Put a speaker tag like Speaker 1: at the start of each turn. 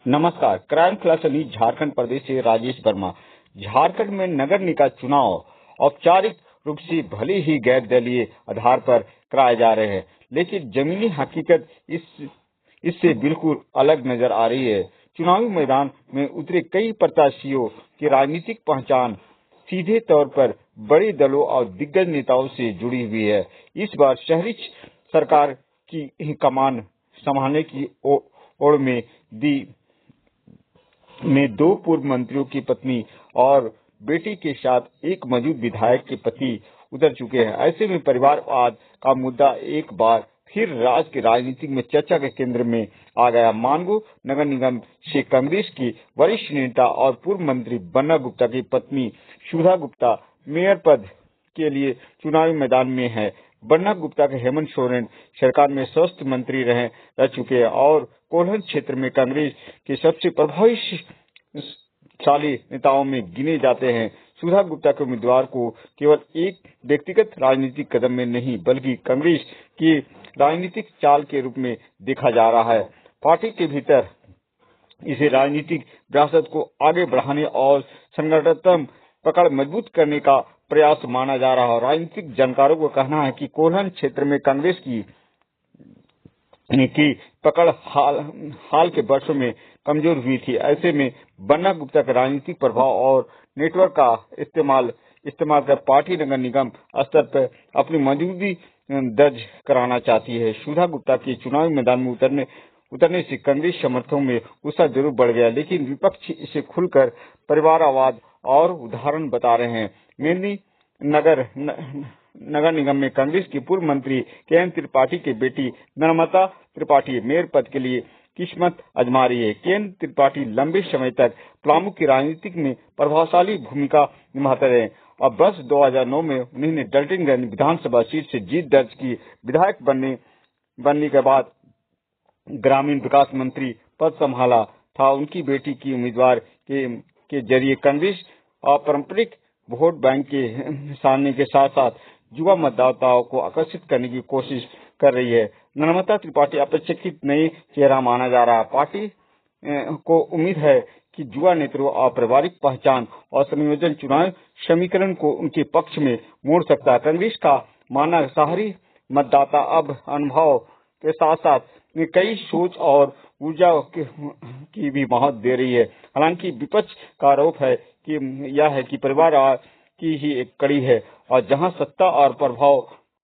Speaker 1: नमस्कार, crime class news Jharkhand प्रदेश से राजेश वर्मा। झारखंड में नगर निकाय चुनाव औपचारिक रूप से भले ही गैर दलीय आधार पर कराए जा रहे हैं, लेकिन जमीनी हकीकत इससे बिल्कुल अलग नजर आ रही है। चुनावी मैदान में उतरे कई प्रत्याशियों की राजनीतिक पहचान सीधे तौर पर बड़े दलों और दिग्गज नेताओं से जुड़ी हुई है। इस बार शहरी सरकार की कमान संभालने की ओर में दो पूर्व मंत्रियों की पत्नी और बेटी के साथ एक मौजूद विधायक के पति उतर चुके हैं। ऐसे में परिवारवाद का मुद्दा एक बार फिर राज्य की राजनीति में चर्चा के केंद्र में आ गया। मानगो नगर निगम से कांग्रेस की वरिष्ठ नेता और पूर्व मंत्री बन्ना गुप्ता की पत्नी सुधा गुप्ता मेयर पद के लिए चुनावी मैदान में है। बन्ना गुप्ता के हेमंत सोरेन सरकार में स्वास्थ्य मंत्री रह चुके हैं और कोल्हन क्षेत्र में कांग्रेस के सबसे प्रभावशाली नेताओं में गिने जाते हैं। सुधा गुप्ता के उम्मीदवार को केवल एक व्यक्तिगत राजनीतिक कदम में नहीं, बल्कि कांग्रेस की राजनीतिक चाल के रूप में देखा जा रहा है। पार्टी के भीतर इसे राजनीतिक विरासत को आगे बढ़ाने और संगठनात्मक पकड़ मजबूत करने का प्रयास माना जा रहा है। राजनीतिक जानकारों का कहना है कि कोल्हन क्षेत्र में कांग्रेस की पकड़ हाल के वर्षों में कमजोर हुई थी। ऐसे में बन्ना गुप्ता के राजनीतिक प्रभाव और नेटवर्क का इस्तेमाल कर पार्टी नगर निगम स्तर पर अपनी मौजूदगी दर्ज कराना चाहती है। सुधा गुप्ता के चुनावी मैदान में उतरने से कांग्रेस समर्थकों में उत्साह जरूर बढ़ गया, लेकिन विपक्ष इसे खुलकर परिवारवाद और उदाहरण बता रहे हैं। मेरनी नगर निगम में कांग्रेस की पूर्व मंत्री केएन त्रिपाठी की बेटी नर्मदा त्रिपाठी मेयर पद के लिए किस्मत आजमा रही है। केएन त्रिपाठी लंबे समय तक पलामू की राजनीति में प्रभावशाली भूमिका निभाते रहे और वर्ष 2009 में उन्होंने डाल्टनगंज विधानसभा सीट से जीत दर्ज की। विधायक बनने के बाद ग्रामीण विकास मंत्री पद संभाला था। उनकी बेटी की उम्मीदवार के जरिए कांग्रेस पारंपरिक वोट बैंक के साधने के साथ साथ युवा मतदाताओं को आकर्षित करने की कोशिश कर रही है। नर्मदा त्रिपाठी अपेक्षाकृत नए चेहरा माना जा रहा है। पार्टी को उम्मीद है कि युवा नेतृत्व और पारिवारिक पहचान और संयोजन चुनाव समीकरण को उनके पक्ष में मोड़ सकता है। कांग्रेस का मानना शहरी मतदाता अब अनुभव के साथ साथ कई सोच और ऊर्जा की भी महत्व दे रही है। हालांकि विपक्ष का आरोप है कि परिवार की ही एक कड़ी है और जहां सत्ता और प्रभाव